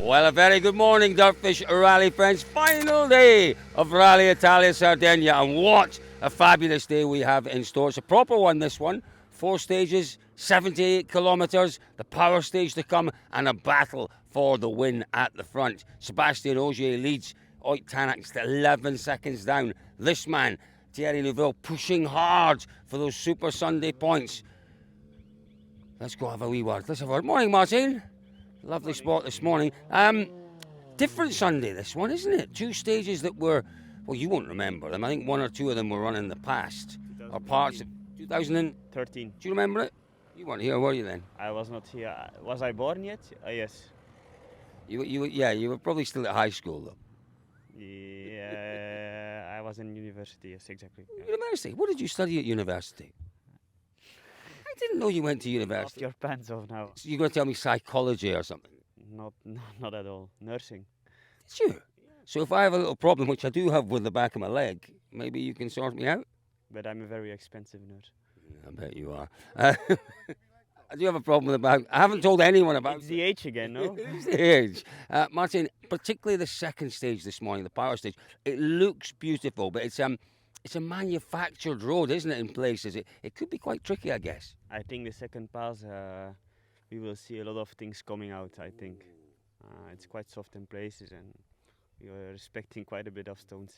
Well, a very good morning, Dirtfish Rally friends. Final day of Rally Italia Sardegna, and what a fabulous day we have in store. It's a proper one, this one. 4 stages, 78 kilometres, the power stage to come, and a battle for the win at the front. Sébastien Ogier leads. Ott Tänak's 11 seconds down. This man, Thierry Neuville, pushing hard for those Super Sunday points. Let's go have a wee word. Let's have a word. Morning, Martin. Lovely spot this morning. Different Sunday, this one, isn't it? 2 stages that were, well, you won't remember them. I think 1 or 2 of them were run in the past. Or parts of 2013. Do you remember it? You weren't here, were you then? I was not here. Was I born yet? Yes. You were probably still at high school, though. Yeah, I was in university, yes, exactly. University? What did you study at university? I didn't know you went to university. Off your pants off now. So you're going to tell me psychology or something? Not at all. Nursing. Sure. So if I have a little problem, which I do have with the back of my leg, maybe you can sort me out? But I'm a very expensive nurse. I bet you are. I do have a problem with the back. I haven't told anyone about it's the age again, no? It's the age. Martin, particularly the second stage this morning, the power stage, it looks beautiful, but it's a manufactured road, isn't it, in places? It could be quite tricky, I guess. I think the second pass, we will see a lot of things coming out, I think. It's quite soft in places, and we are expecting quite a bit of stones.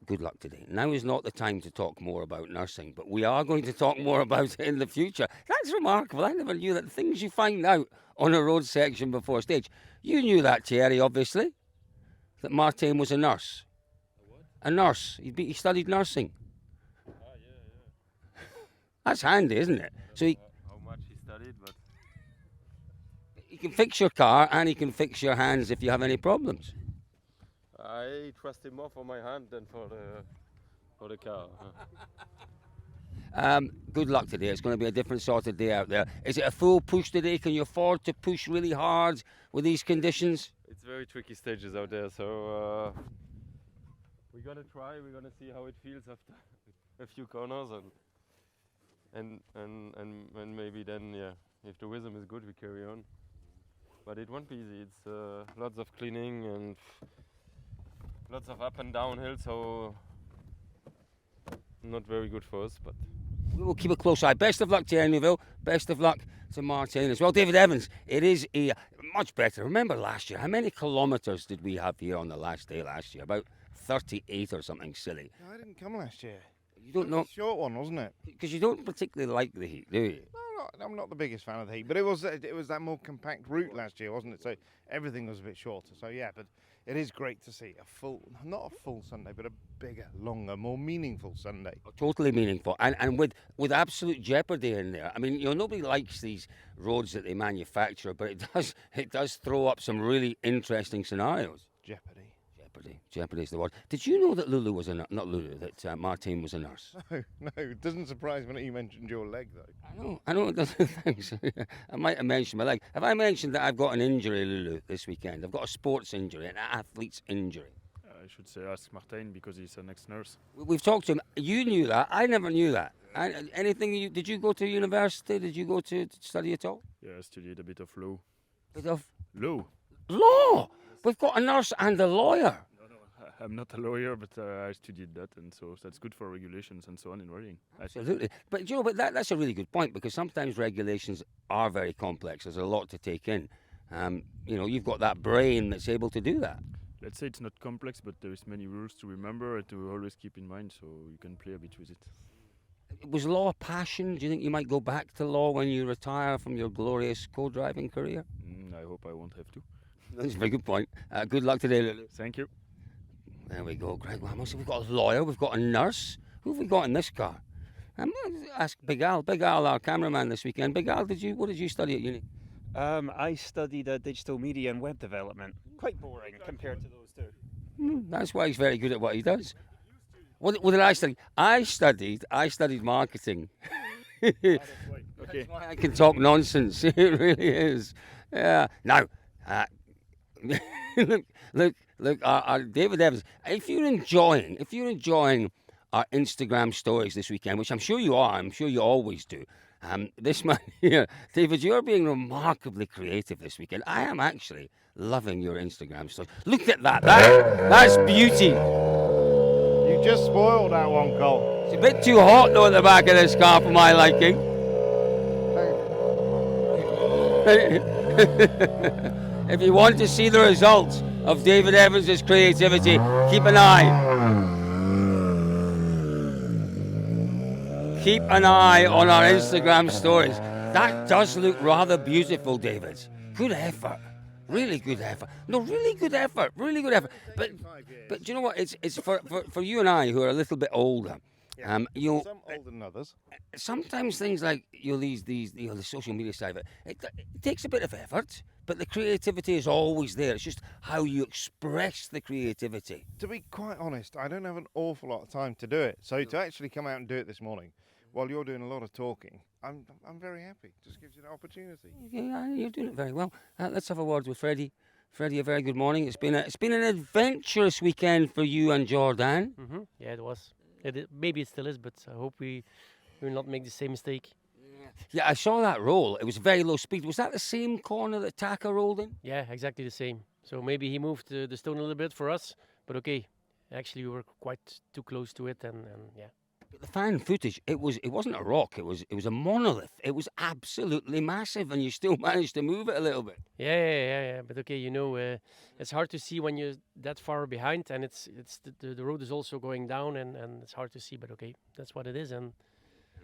Good luck today. Now is not the time to talk more about nursing, but we are going to talk more about it in the future. That's remarkable. I never knew that the things you find out on a road section before stage. You knew that, Thierry, obviously, that Martin was a nurse. A nurse. He studied nursing. Yeah. That's handy, isn't it? So how much he studied, but he can fix your car and he can fix your hands if you have any problems. I trust him more for my hand than for the car. Good luck today. It's going to be a different sort of day out there. Is it a full push today? Can you afford to push really hard with these conditions? It's very tricky stages out there, so we're gonna try. We're gonna see how it feels after a few corners, and maybe then, yeah, if the rhythm is good, we carry on. But it won't be easy. It's lots of cleaning and lots of up and down hill, so not very good for us, but we will keep a close eye. Best of luck to Neuville. Best of luck to Martin as well. David Evans, it is much better. Remember last year, how many kilometres did we have here on the last day last year? About 38 or something silly. No, I didn't come last year. You don't know? Short one, wasn't it? Because you don't particularly like the heat, do you? No, I'm not the biggest fan of the heat, but it was that more compact route last year, wasn't it? So everything was a bit shorter. So yeah, but it is great to see not a full Sunday, but a bigger, longer, more meaningful Sunday. Totally meaningful, and with absolute jeopardy in there. I mean, nobody likes these roads that they manufacture, but it does throw up some really interesting scenarios. Jeopardy is the word. Did you know that Lulu was that Martin was a nurse? No, it doesn't surprise me that you mentioned your leg, though. I know it doesn't. Thanks. I might have mentioned my leg. Have I mentioned that I've got an injury, Lulu, this weekend? I've got a sports injury, an athlete's injury. I should say ask Martin because he's an ex-nurse. We've talked to him. You knew that. I never knew that. Did you go to university? Did you go to study at all? Yeah, I studied a bit of law. Law? We've got a nurse and a lawyer. No, I'm not a lawyer, but I studied that, and so that's good for regulations and so on in rallying. Absolutely. But that's a really good point, because sometimes regulations are very complex. There's a lot to take in. You've got that brain that's able to do that. Let's say it's not complex, but there's many rules to remember and to always keep in mind, so you can play a bit with it. Was law a passion? Do you think you might go back to law when you retire from your glorious co-driving career? I hope I won't have to. That's a very good point. Good luck today, Lulu. Thank you. There we go, Greg Ramos. We've got a lawyer, we've got a nurse. Who have we got in this car? I'm going to ask Big Al. Big Al, our cameraman this weekend. Big Al, what did you study at uni? I studied digital media and web development. Quite boring compared to those two. That's why he's very good at what he does. What did I study? I studied marketing. Okay. That's why I can talk nonsense. It really is. Yeah. Now, look, our David Evans. If you're enjoying our Instagram stories this weekend, which I'm sure you are, I'm sure you always do, This man here, David, you're being remarkably creative this weekend. I am actually loving your Instagram stories. Look at that. That's beauty. You just spoiled that one, Cole. It's a bit too hot though at the back of this car for my liking. If you want to see the results of David Evans' creativity, keep an eye. Keep an eye on our Instagram stories. That does look rather beautiful, David. Good effort. Really good effort. No, really good effort. Really good effort. But do you know what? It's for you and I who are a little bit older. Yeah. You know, Some older than others. sometimes things like these the social media side of it takes a bit of effort, but the creativity is always there. It's just how you express the creativity. To be quite honest, I don't have an awful lot of time to do it. So to actually come out and do it this morning, while you're doing a lot of talking, I'm very happy. Just gives you the opportunity. Yeah, you're doing it very well. Let's have a word with Freddie. Freddie, a very good morning. It's been an adventurous weekend for you and Jordan. Mm-hmm. Yeah, it was. Maybe it still is, but I hope we will not make the same mistake. Yeah, I saw that roll. It was very low speed. Was that the same corner that Taka rolled in? Yeah, exactly the same. So maybe he moved the stone a little bit for us, but okay. Actually, we were quite too close to it, and yeah. But the fan footage, it wasn't a rock. It was a monolith. It was absolutely massive, and you still managed to move it a little bit. Yeah. But okay, it's hard to see when you're that far behind, and the road is also going down, and it's hard to see. But okay, that's what it is, and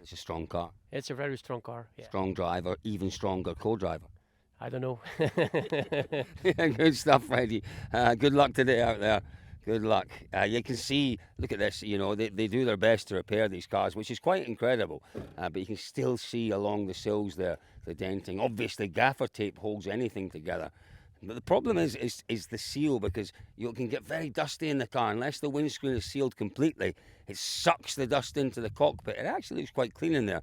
It's a strong car. it's a very strong car. Yeah. Strong driver, even stronger co-driver. I don't know. Yeah, good stuff, Freddie. Good luck today out there. Good luck. You can see, look at this, they do their best to repair these cars, which is quite incredible. But you can still see along the sills there, the denting. Obviously, gaffer tape holds anything together. But the problem is the seal, because you can get very dusty in the car. Unless the windscreen is sealed completely, it sucks the dust into the cockpit. It actually looks quite clean in there.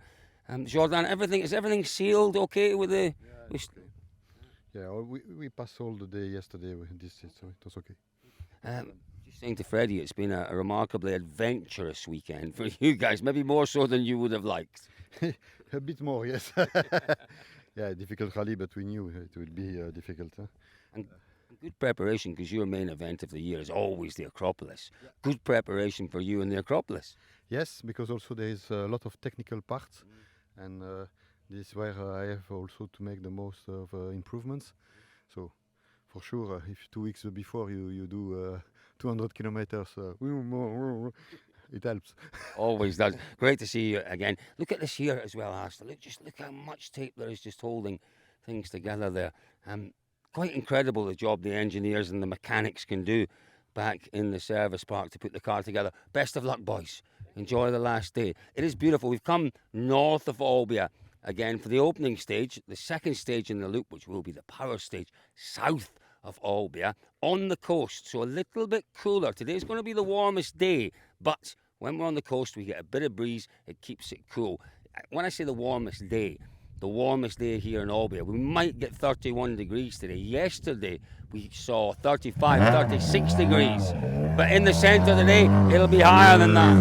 Jordan, is everything sealed okay with the... Yeah, we passed all the day yesterday with this, so it was okay. Just saying to Freddie, it's been a remarkably adventurous weekend for you guys, maybe more so than you would have liked. A bit more, yes. Yeah, difficult rally, but we knew it would be difficult. Huh? And good preparation, because your main event of the year is always the Acropolis. Yeah. Good preparation for you in the Acropolis. Yes, because also there is a lot of technical parts, and this is where I have also to make the most of improvements. So, for sure, if 2 weeks before you do 200 kilometers, it helps. Always does. Great to see you again. Look at this here as well, Asta. Look how much tape there is just holding things together there. Quite incredible the job the engineers and the mechanics can do back in the service park to put the car together. Best of luck, boys. Enjoy the last day. It is beautiful. We've come north of Olbia again for the opening stage, the second stage in the loop, which will be the power stage, south of Olbia, on the coast. So a little bit cooler. Today's going to be the warmest day, but when we're on the coast, we get a bit of breeze. It keeps it cool. When I say the warmest day here in Olbia, we might get 31 degrees today. Yesterday, we saw 35, 36 degrees. But in the centre of the day, it'll be higher than that.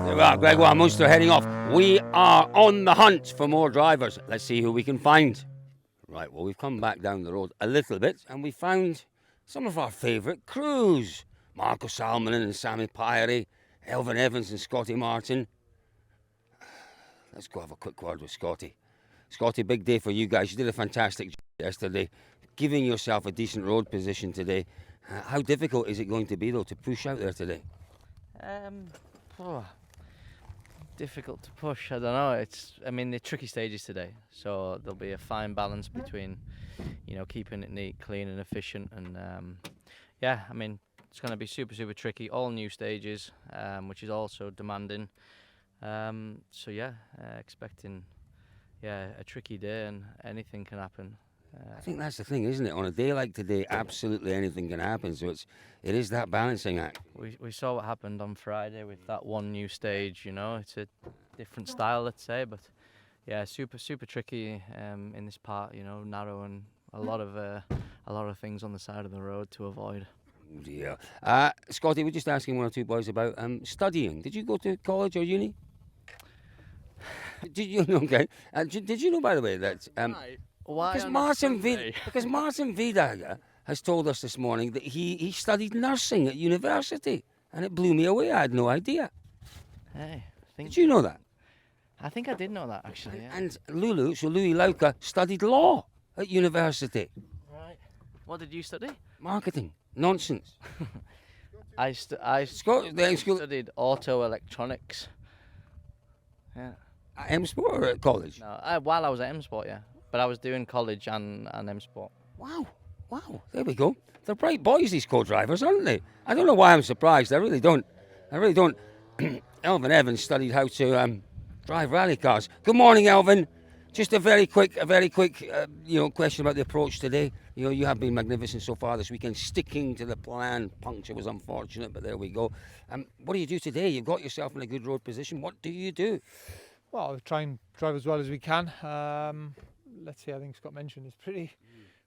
There we are, Gregoire Munster heading off. We are on the hunt for more drivers. Let's see who we can find. Right, well, we've come back down the road a little bit, and we found some of our favourite crews. Marco Salmonen and Sami Pyrie, Elvin Evans and Scotty Martin. Let's go have a quick word with Scotty. Scotty, big day for you guys. You did a fantastic job yesterday, giving yourself a decent road position today. How difficult is it going to be, though, to push out there today? Difficult to push. I don't know. They're tricky stages today, so there'll be a fine balance between, keeping it neat, clean, and efficient. And it's going to be super, super tricky. All new stages, which is also demanding. Expecting, a tricky day, and anything can happen. I think that's the thing, isn't it? On a day like today, absolutely anything can happen. So it is that balancing act. We saw what happened on Friday with that one new stage. It's a different style, let's say, but super, super tricky in this part. Narrow and a lot of things on the side of the road to avoid. Oh dear. Scotty, we're just asking one or two boys about studying. Did you go to college or uni? Did you know? Okay. Did you know, by the way, that Why because on a Martin Sunday? because Martin Vidager has told us this morning that he studied nursing at university, and it blew me away. I had no idea. Hey, Did you know that? I think I did know that actually. Yeah. And Louis Lauka, studied law at university. Right. What did you study? Marketing. Nonsense. I studied auto electronics. Yeah. At M Sport or at college? No, while I was at M Sport, yeah. But I was doing college and M Sport. Wow. There we go. They're bright boys, these co-drivers, aren't they? I don't know why I'm surprised. I really don't. Elvin Evans studied how to drive rally cars. Good morning, Elvin. Just a very quick, question about the approach today. You have been magnificent so far this weekend, sticking to the plan. Puncture was unfortunate, but there we go. What do you do today? You've got yourself in a good road position. What do you do? Well, we try and drive as well as we can. Let's see, I think Scott mentioned it's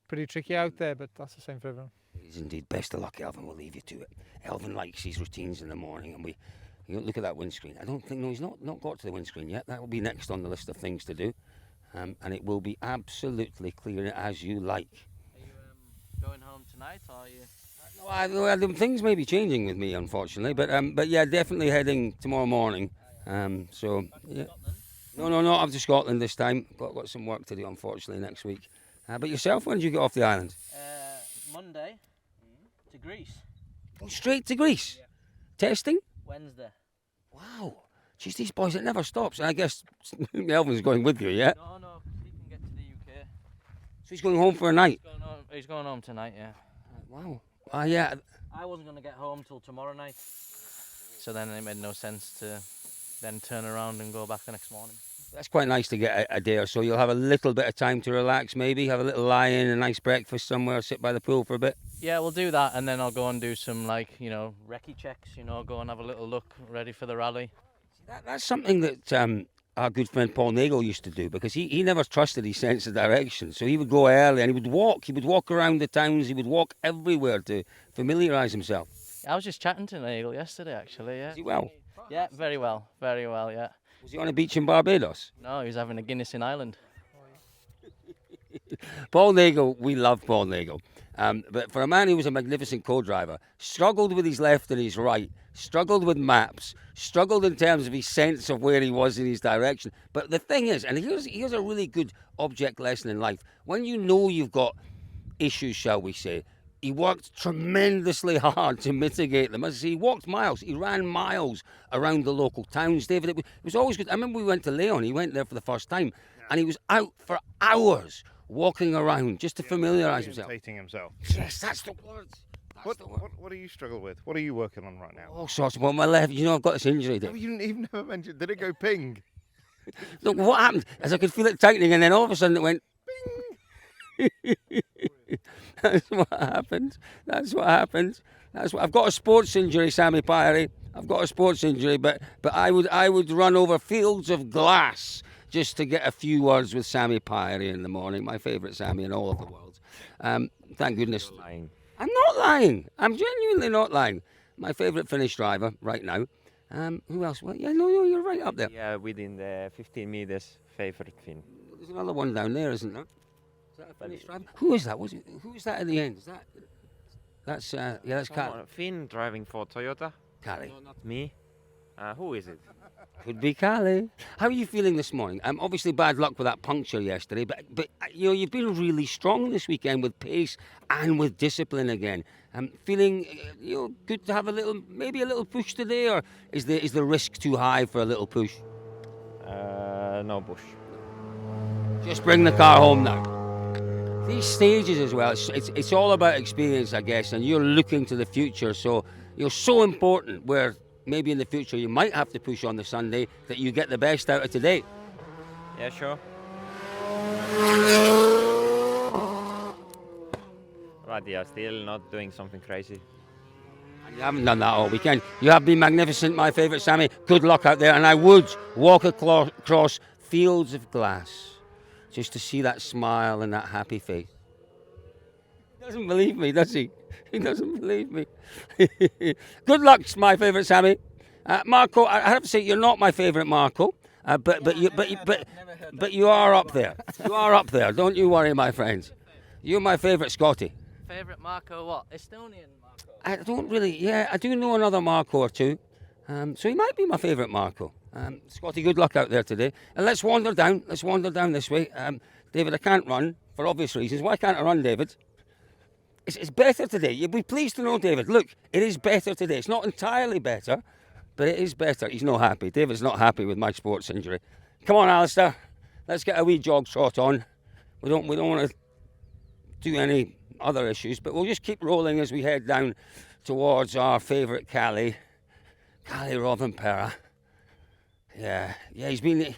pretty tricky out there, but that's the same for everyone. It is indeed. Best of luck, Elvin. We'll leave you to it. Elvin likes his routines in the morning, and look at that windscreen. I don't think, he's not got to the windscreen yet. That will be next on the list of things to do. And it will be absolutely clear as you like. Are you going home tonight, or are you? No, things may be changing with me, unfortunately, but yeah, definitely heading tomorrow morning. So yeah. No, not up to Scotland this time. Got some work to do, unfortunately, next week. But yourself, when did you get off the island? Monday to Greece. Oh, straight to Greece? Yeah. Testing? Wednesday. Wow. Jeez, these boys, it never stops. And I guess Elvin's going with you, yeah? No, he can get to the UK. So he's going home for a night? He's going home tonight, yeah. Wow. Yeah. I wasn't going to get home till tomorrow night. So then it made no sense to then turn around and go back the next morning. That's quite nice to get a day or so. You'll have a little bit of time to relax, maybe have a little lie-in, a nice breakfast somewhere, sit by the pool for a bit. Yeah, we'll do that, and then I'll go and do some recce checks. Go and have a little look, ready for the rally. That's something that our good friend Paul Nagel used to do, because he never trusted his sense of direction. So he would go early and he would walk around the towns. He would walk everywhere to familiarise himself. I was just chatting to Nagel yesterday, actually. Yeah. Is he well? Yeah, very well, yeah. Was he on a beach in Barbados? No, he was having a Guinness in Ireland. Paul Nagel, we love Paul Nagel. But for a man who was a magnificent co-driver, struggled with his left and his right, struggled with maps, struggled in terms of his sense of where he was in his direction. But the thing is, and here's a really good object lesson in life, when you know you've got issues, shall we say, he worked tremendously hard to mitigate them. As I say, he walked miles, he ran miles around the local towns, David. It was always good. I remember we went to Leon, he went there for the first time, and he was out for hours walking around just to familiarise himself. Orientating himself. Yes, that's the word. What do you struggle with? What are you working on right now? All sorts. Well, my left, I've got this injury. No, you've never mentioned. Did it go ping? Look, what happened is I could feel it tightening, and then all of a sudden it went bing. That's what happened. I've got a sports injury, Sammy Pyrie. I've got a sports injury, but I would run over fields of glass just to get a few words with Sammy Pyrie in the morning, my favourite Sammy in all of the world. Thank goodness. Lying. I'm not lying. I'm genuinely not lying. My favourite Finnish driver right now. Who else? Well, yeah, no, you're right up there. Yeah, within the 15 meters, favourite Finn. There's another one down there, isn't there? Is that a Finnish driver? Who is that? Who is that at the end? That's Carl. Finn driving for Toyota. Kali. No, not me. Who is it? Could be Kali. How are you feeling this morning? Obviously bad luck with that puncture yesterday, but you've been really strong this weekend with pace and with discipline again. Feeling good to have maybe a little push today, or is the risk too high for a little push? No push. Just bring the car home now. These stages as well, it's all about experience, I guess, and you're looking to the future, so you're so important where maybe in the future you might have to push on the Sunday that you get the best out of today. Yeah, sure. But yeah, still not doing something crazy. And you haven't done that all weekend. You have been magnificent, my favourite Sammy. Good luck out there, and I would walk across fields of glass just to see that smile and that happy face. He doesn't believe me, does he? He doesn't believe me. Good luck, my favourite Sammy. Marco, I have to say, you're not my favourite Marco. But you are up there. You are up there. Don't you worry, my friends. You're my favourite Scotty. Favourite Marco what? Estonian Marco? I don't really. Yeah, I do know another Marco or two. So he might be my favourite Marco. Scotty, good luck out there today. And let's wander down. Let's wander down this way. David, I can't run for obvious reasons. Why can't I run, David? It's better today. You'll be pleased to know, David. Look, it is better today. It's not entirely better, but it is better. He's not happy. David's not happy with my sports injury. Come on, Alistair. Let's get a wee jog trot on. We don't want to do any other issues, but we'll just keep rolling as we head down towards our favourite Calais Rovanperä. Yeah, he's been.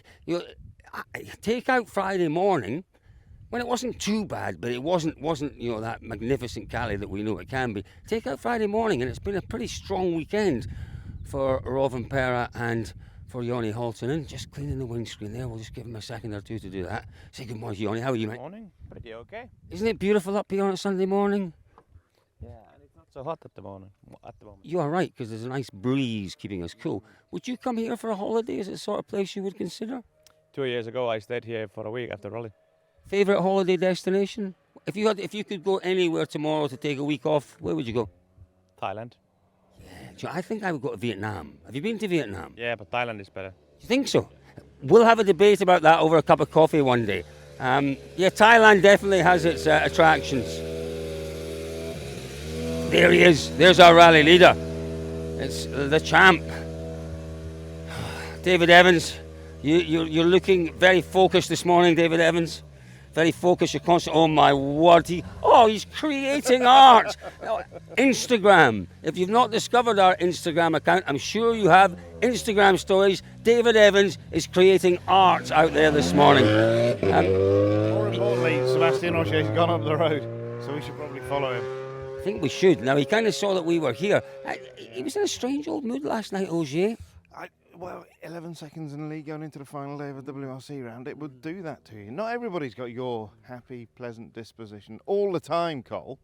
Take out Friday morning when it wasn't too bad, but it wasn't that magnificent Calais that we know it can be. Take out Friday morning, and it's been a pretty strong weekend for Rovanperä and for Joni Holtonen. Just cleaning the windscreen there. We'll just give him a second or two to do that. Say good morning, Joni. How are you, mate? Morning. Pretty okay. Isn't it beautiful up here on a Sunday morning? Yeah, and it's not so hot at the moment. You are right, because there's a nice breeze keeping us cool. Would you come here for a holiday? Is it the sort of place you would consider? 2 years ago, I stayed here for a week after rally. Favourite holiday destination? If you could go anywhere tomorrow to take a week off, where would you go? Thailand. Yeah, I think I would go to Vietnam. Have you been to Vietnam? Yeah, but Thailand is better. You think so? We'll have a debate about that over a cup of coffee one day. Yeah, Thailand definitely has its attractions. There he is. There's our rally leader. It's the champ. David Evans, you're looking very focused this morning, David Evans. Very focused, you're constant. Oh my word, he's creating art. Instagram. If you've not discovered our Instagram account, I'm sure you have. Instagram stories. David Evans is creating art out there this morning. More importantly, Sébastien Ogier has gone up the road, so we should probably follow him. I think we should. Now, he kind of saw that we were here. He was in a strange old mood last night, Ogier. Well, 11 seconds in the lead going into the final day of a WRC round, it would do that to you. Not everybody's got your happy, pleasant disposition all the time, Cole.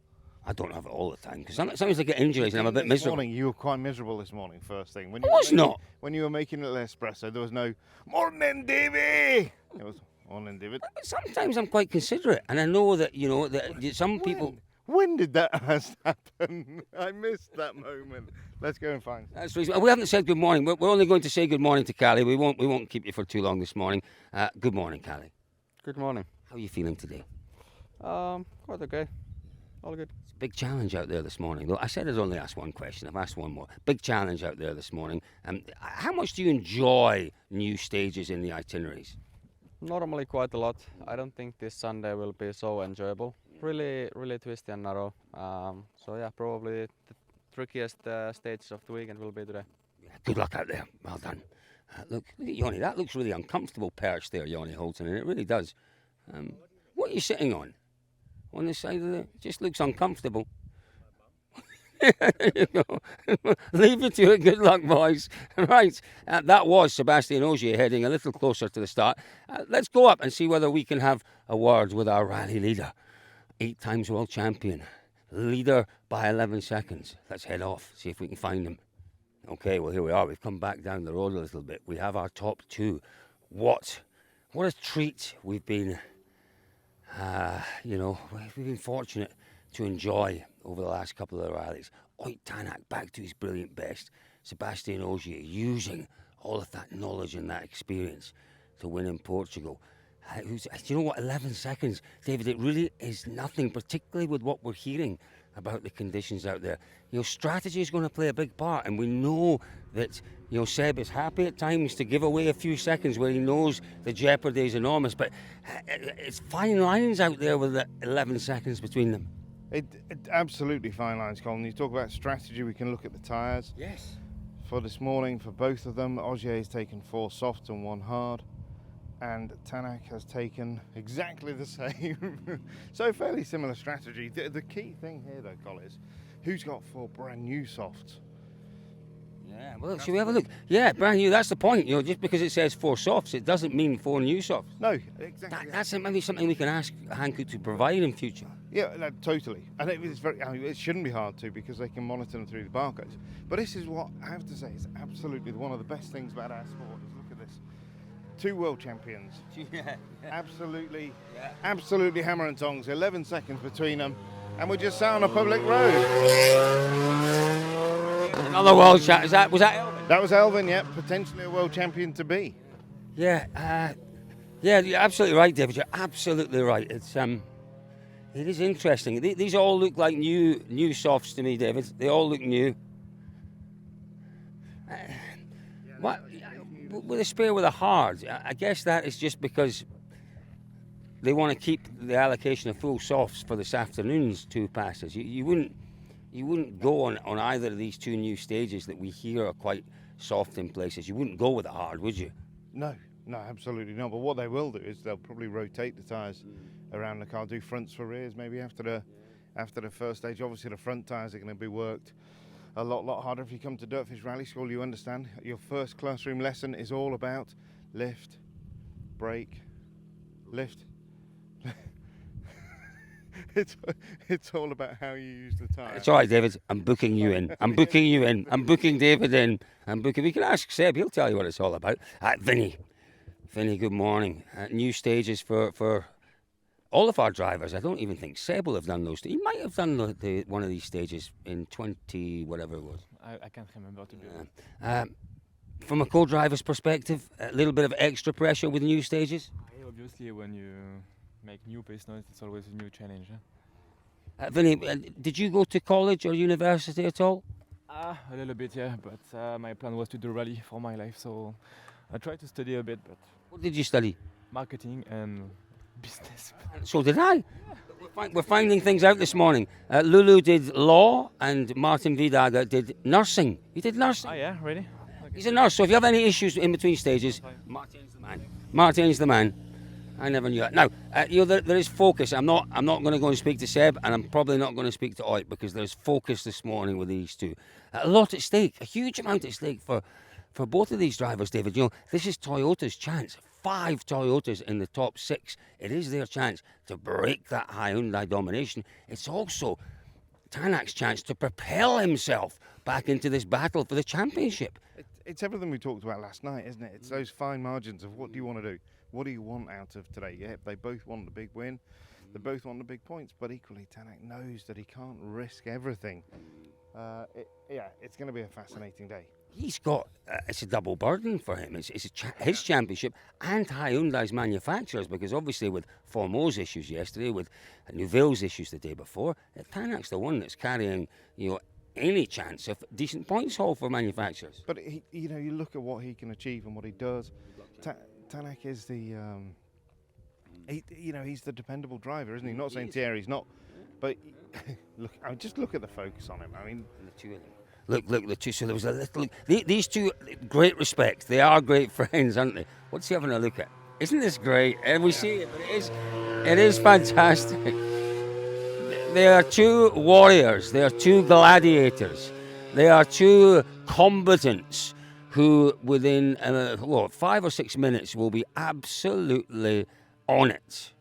I don't have it all the time, because sometimes I get injuries and I'm a bit miserable. This morning, you were quite miserable this morning, first thing. When I was not. When you were making a little espresso, there was no, "Morning, Davey!" It was, "Morning, David." Sometimes I'm quite considerate, and I know that, that some people... When did that happen? I missed that moment. Let's go and find. That's reasonable. We haven't said good morning. We're only going to say good morning to Callie. We won't keep you for too long this morning. Good morning, Callie. Good morning. How are you feeling today? Quite okay. All good. It's a big challenge out there this morning, though. I said I'd only ask one question. I've asked one more. Big challenge out there this morning. How much do you enjoy new stages in the itineraries? Normally quite a lot. I don't think this Sunday will be so enjoyable. Really twisty and narrow. So yeah, probably the trickiest stages of the weekend will be today. Yeah, good luck out there. Well done. Look at Joni. That looks really uncomfortable perch there, Joni Holton, and it really does. What are you sitting on? On the side of it just looks uncomfortable. There you go. Leave it to it. Good luck, boys. Right, that was Sébastien Ogier heading a little closer to the start. Let's go up and see whether we can have a word with our rally leader. 8 times world champion, leader by 11 seconds. Let's head off, see if we can find him. Okay, well, here we are. We've come back down the road a little bit. We have our top 2. What a treat we've been, we've been fortunate to enjoy over the last couple of rallies. Ott Tänak back to his brilliant best. Sébastien Ogier using all of that knowledge and that experience to win in Portugal. You know what, 11 seconds, David, it really is nothing, particularly with what we're hearing about the conditions out there. Strategy is going to play a big part, and we know that, Seb is happy at times to give away a few seconds where he knows the jeopardy is enormous, but it's fine lines out there with the 11 seconds between them. It absolutely fine lines, Colin. You talk about strategy, we can look at the tyres. Yes. For this morning, for both of them, Ogier has taken 4 soft and 1 hard. And Tänak has taken exactly the same. So fairly similar strategy. The key thing here though, Colin, is who's got 4 brand new softs? Yeah, well, should we have a look? Yeah, brand new, that's the point. Just because it says 4 softs, it doesn't mean 4 new softs. No, exactly. That's maybe something we can ask Hankook to provide in future. Yeah, no, totally. And it shouldn't be hard to, because they can monitor them through the barcodes. But this is what I have to say is absolutely one of the best things about our sport. Is look at this. 2 world champions. Yeah. Absolutely, absolutely hammer and tongs. 11 seconds between them, and we're just sat on a public road. Another world champ. Was that Elvin? That was Elvin. Yeah, potentially a world champion to be. Yeah. Yeah, you're absolutely right, David. You're absolutely right. It is interesting. These all look like new softs to me, David. They all look new. What? With a spare with a hard, I guess that is just because they want to keep the allocation of full softs for this afternoon's 2 passes. You wouldn't go on either of these 2 new stages that we hear are quite soft in places. You wouldn't go with a hard, would you? No, absolutely not. But what they will do is they'll probably rotate the tyres around the car, do fronts for rears maybe after the first stage. Obviously the front tyres are going to be worked a lot harder. If you come to Dirtfish Rally School, you understand your first classroom lesson is all about lift, brake, lift. It's all about how you use the tyre. It's all right, David. I'm booking you in. I'm booking David in. We can ask Seb. He'll tell you what it's all about. Vinny, good morning. New stages for all of our drivers. I don't even think Seb will have done those. He might have done one of these stages in 20 whatever it was. I can't remember, to be honest. From a co-driver's perspective, a little bit of extra pressure with new stages? Obviously, when you make new pace noise, it's always a new challenge. Vinny, did you go to college or university at all? A little bit, yeah, but my plan was to do rally for my life, so I tried to study a bit. But what did you study? Marketing and business. So did I. We're finding things out this morning. Lulu did law and Martin Vidaga did nursing. He did nursing. Oh yeah, really? Okay. He's a nurse, so if you have any issues in between stages, Martin's the man. Martin's the man. I never knew that. Now, there is focus. I'm not going to go and speak to Seb, and I'm probably not going to speak to Ott because there's focus this morning with these 2. A lot at stake, a huge amount at stake for both of these drivers, David. This is Toyota's chance. 5 Toyotas in the top 6. It is their chance to break that Hyundai domination. It's also Tänak's chance to propel himself back into this battle for the championship. It's everything we talked about last night, isn't it? It's those fine margins of what do you want to do? What do you want out of today? Yeah, they both want the big win. They both want the big points, but equally Tänak knows that he can't risk everything. It's going to be a fascinating day. He's got, it's a double burden for him. It's his championship and Hyundai's manufacturers, because obviously with Formo's issues yesterday, with Neuville's issues the day before, Tänak's the one that's carrying, any chance of decent points haul for manufacturers. But you look at what he can achieve and what he does. Tänak is the, he's the dependable driver, isn't he? Not saying Thierry's not, but just look at the focus on him. I mean, the 2 of them. Look, the 2. So there was a little. These 2, great respect. They are great friends, aren't they? What's he having a look at? Isn't this great? And we see it, but it is fantastic. They are 2 warriors. They are 2 gladiators. They are 2 combatants who, within 5 or 6 minutes, will be absolutely on it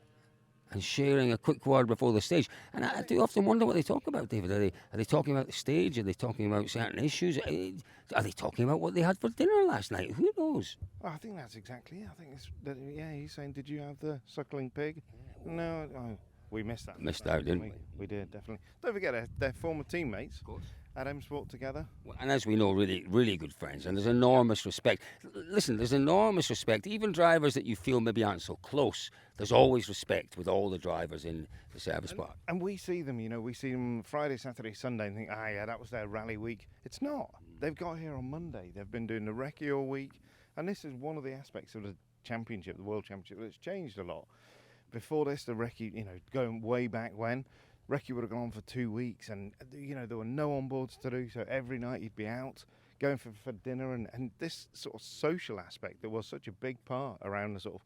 and sharing a quick word before the stage. And I do often wonder what they talk about, David. Are they talking about the stage? Are they talking about certain issues? Are they talking about what they had for dinner last night? Who knows? I think that's exactly it. I think he's saying, did you have the suckling pig? No. We missed that. Missed out, didn't we? We did, definitely. Don't forget, they're former teammates. Of course. At M Sport together. And as we know, really, really good friends. And there's enormous respect. Listen, there's enormous respect. Even drivers that you feel maybe aren't so close, there's always respect with all the drivers in the service park. And we see them, we see them Friday, Saturday, Sunday and think, that was their rally week. It's not. They've got here on Monday. They've been doing the recce all week. And this is one of the aspects of the championship, the World Championship, that's changed a lot. Before this, the recce, going way back when, recce would have gone on for 2 weeks, and there were no onboards to do, so every night you'd be out going for dinner, and this sort of social aspect that was such a big part around the sort of,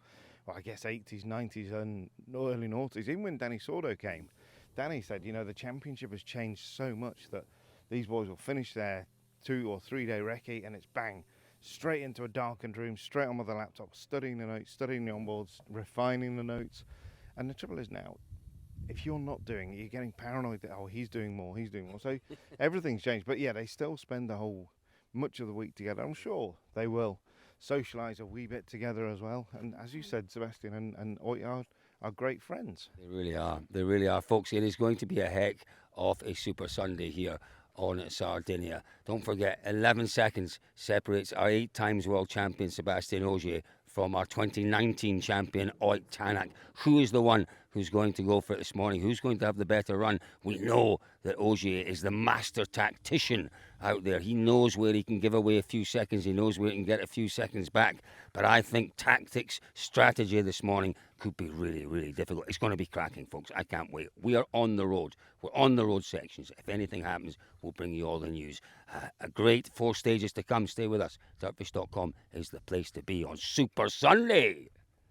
80s, 90s, and early noughties. Even when Danny Sordo came, Danny said, the championship has changed so much that these boys will finish their 2 or 3 day recce, and it's bang, straight into a darkened room, straight on with the laptop, studying the notes, studying the onboards, refining the notes. And the trouble is now, if you're not doing it, you're getting paranoid that, he's doing more. So everything's changed. But yeah, they still spend much of the week together. I'm sure they will socialise a wee bit together as well. And as you said, Sébastien and Ott are great friends. They really are. They really are, folks. It is going to be a heck of a Super Sunday here on Sardinia. Don't forget, 11 seconds separates our 8 times world champion Sébastien Ogier from our 2019 champion Ott Tänak. Who is the one who's going to go for it this morning? Who's going to have the better run? We know that Ogier is the master tactician out there. He knows where he can give away a few seconds. He knows where he can get a few seconds back. But I think tactics, strategy this morning could be really, really difficult. It's going to be cracking, folks. I can't wait. We are on the road. We're on the road sections. If anything happens, we'll bring you all the news. A great 4 stages to come. Stay with us. Dirtfish.com is the place to be on Super Sunday.